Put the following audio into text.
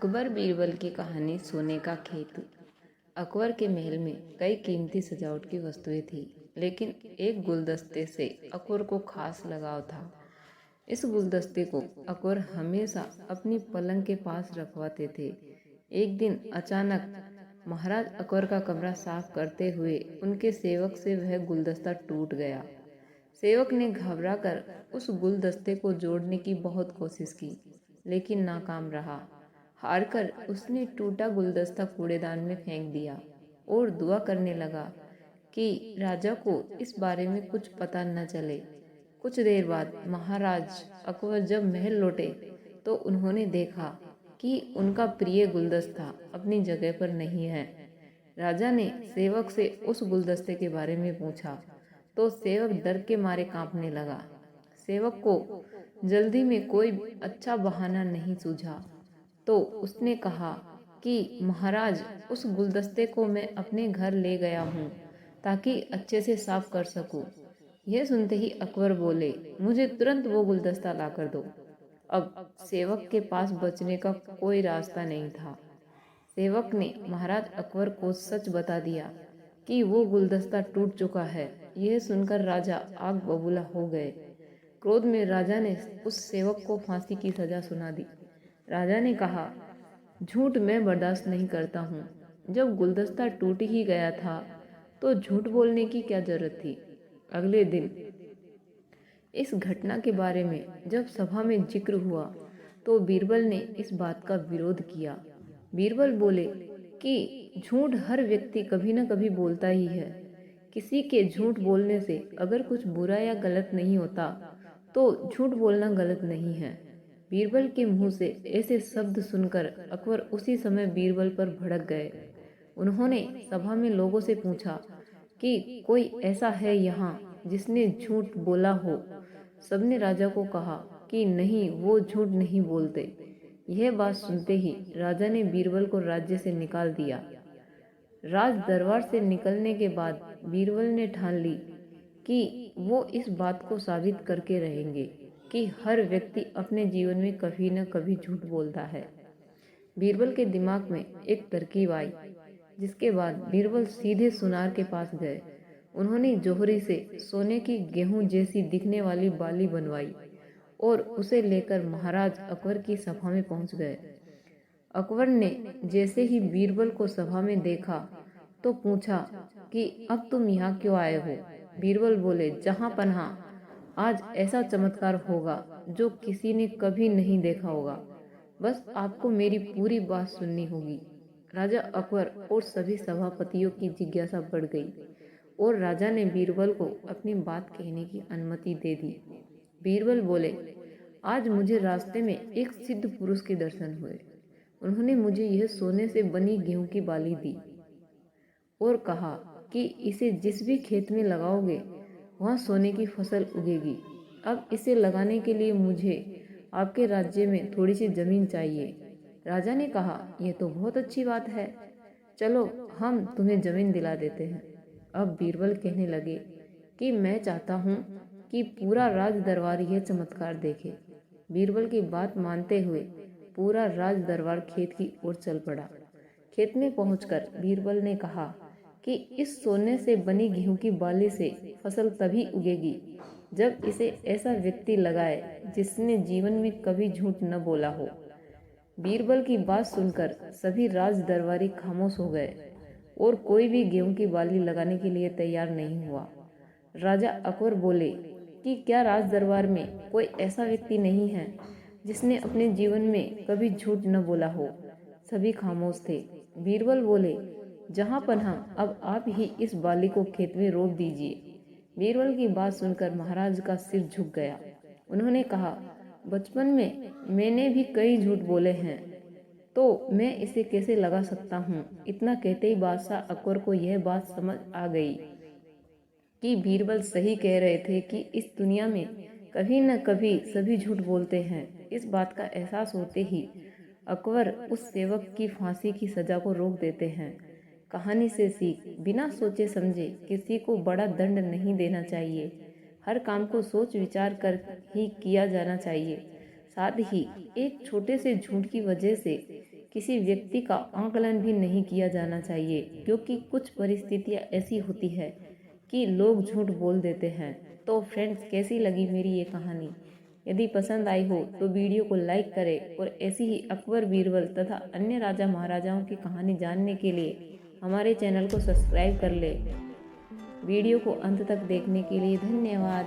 अकबर बीरबल की कहानी सोने का खेत। अकबर के महल में कई कीमती सजावट की वस्तुएं थी, लेकिन एक गुलदस्ते से अकबर को खास लगाव था। इस गुलदस्ते को अकबर हमेशा अपनी पलंग के पास रखवाते थे। एक दिन अचानक महाराज अकबर का कमरा साफ करते हुए उनके सेवक से वह गुलदस्ता टूट गया। सेवक ने घबराकर उस गुलदस्ते को जोड़ने की बहुत कोशिश की, लेकिन नाकाम रहा। हारकर उसने टूटा गुलदस्ता कूड़ेदान में फेंक दिया और दुआ करने लगा कि राजा को इस बारे में कुछ पता न चले। कुछ देर बाद महाराज अकबर जब महल लौटे तो उन्होंने देखा कि उनका प्रिय गुलदस्ता अपनी जगह पर नहीं है। राजा ने सेवक से उस गुलदस्ते के बारे में पूछा तो सेवक डर के मारे कांपने लगा। सेवक को जल्दी में कोई अच्छा बहाना नहीं सूझा तो उसने कहा कि महाराज, उस गुलदस्ते को मैं अपने घर ले गया हूँ ताकि अच्छे से साफ कर सकूं। यह सुनते ही अकबर बोले, मुझे तुरंत वो गुलदस्ता ला कर दो। अब सेवक के पास बचने का कोई रास्ता नहीं था। सेवक ने महाराज अकबर को सच बता दिया कि वो गुलदस्ता टूट चुका है। यह सुनकर राजा आग बबूला हो गए। क्रोध में राजा ने उस सेवक को फांसी की सजा सुना दी। राजा ने कहा, झूठ मैं बर्दाश्त नहीं करता हूँ। जब गुलदस्ता टूट ही गया था तो झूठ बोलने की क्या जरूरत थी। अगले दिन इस घटना के बारे में जब सभा में जिक्र हुआ तो बीरबल ने इस बात का विरोध किया। बीरबल बोले कि झूठ हर व्यक्ति कभी न कभी बोलता ही है। किसी के झूठ बोलने से अगर कुछ बुरा या गलत नहीं होता तो झूठ बोलना गलत नहीं है। बीरबल के मुंह से ऐसे शब्द सुनकर अकबर उसी समय बीरबल पर भड़क गए। उन्होंने सभा में लोगों से पूछा कि कोई ऐसा है यहाँ जिसने झूठ बोला हो। सबने राजा को कहा कि नहीं, वो झूठ नहीं बोलते। यह बात सुनते ही राजा ने बीरबल को राज्य से निकाल दिया। राज दरबार से निकलने के बाद बीरबल ने ठान ली कि वो इस बात को साबित करके रहेंगे कि हर व्यक्ति अपने जीवन में कभी न कभी झूठ बोलता है। बीरबल के दिमाग में एक तरकीब आई, जिसके बाद बीरबल सीधे सुनार के पास गए। उन्होंने जोहरी से सोने की गेहूं जैसी दिखने वाली बाली बनवाई और उसे लेकर महाराज अकबर की सभा में पहुंच गए। अकबर ने जैसे ही बीरबल को सभा में देखा तो पूछा कि अब तुम यहाँ क्यों आए हो। बीरबल बोले, जहां पनाह, आज ऐसा चमत्कार होगा जो किसी ने कभी नहीं देखा होगा। बस आपको मेरी पूरी बात सुननी होगी। राजा अकबर और सभी सभापतियों की जिज्ञासा बढ़ गई और राजा ने बीरबल को अपनी बात कहने की अनुमति दे दी। बीरबल बोले, आज मुझे रास्ते में एक सिद्ध पुरुष के दर्शन हुए। उन्होंने मुझे यह सोने से बनी गेहूं की बाली दी और कहा कि इसे जिस भी खेत में लगाओगे वहाँ सोने की फसल उगेगी। अब इसे लगाने के लिए मुझे आपके राज्य में थोड़ी सी जमीन चाहिए। राजा ने कहा, यह तो बहुत अच्छी बात है, चलो हम तुम्हें जमीन दिला देते हैं। अब बीरबल कहने लगे कि मैं चाहता हूँ कि पूरा राज दरबार यह चमत्कार देखे। बीरबल की बात मानते हुए पूरा राज दरबार खेत की ओर चल पड़ा। खेत में पहुंचकर बीरबल ने कहा कि इस सोने से बनी गेहूं की बाली से फसल तभी उगेगी जब इसे ऐसा व्यक्ति लगाए जिसने जीवन में कभी झूठ न बोला हो। बीरबल की बात सुनकर सभी राज दरबारी खामोश हो गए और कोई भी गेहूं की बाली लगाने के लिए तैयार नहीं हुआ। राजा अकबर बोले कि क्या राज दरबार में कोई ऐसा व्यक्ति नहीं है जिसने अपने जीवन में कभी झूठ न बोला हो। सभी खामोश थे। बीरबल बोले, जहां पनाह, अब आप ही इस बाली को खेत में रोप दीजिए। बीरबल की बात सुनकर महाराज का सिर झुक गया। उन्होंने कहा, बचपन में मैंने भी कई झूठ बोले हैं तो मैं इसे कैसे लगा सकता हूँ। इतना कहते ही बादशाह अकबर को यह बात समझ आ गई कि बीरबल सही कह रहे थे कि इस दुनिया में कभी न कभी सभी झूठ बोलते हैं। इस बात का एहसास होते ही अकबर उस सेवक की फांसी की सजा को रोक देते हैं। कहानी से सीख, बिना सोचे समझे किसी को बड़ा दंड नहीं देना चाहिए। हर काम को सोच विचार कर ही किया जाना चाहिए। साथ ही एक छोटे से झूठ की वजह से किसी व्यक्ति का आकलन भी नहीं किया जाना चाहिए, क्योंकि कुछ परिस्थितियाँ ऐसी होती है कि लोग झूठ बोल देते हैं। तो फ्रेंड्स, कैसी लगी मेरी ये कहानी? यदि पसंद आई हो तो वीडियो को लाइक करें और ऐसी ही अकबर, बीरबल तथा अन्य राजा महाराजाओं की कहानी जानने के लिए हमारे चैनल को सब्सक्राइब कर ले। वीडियो को अंत तक देखने के लिए धन्यवाद।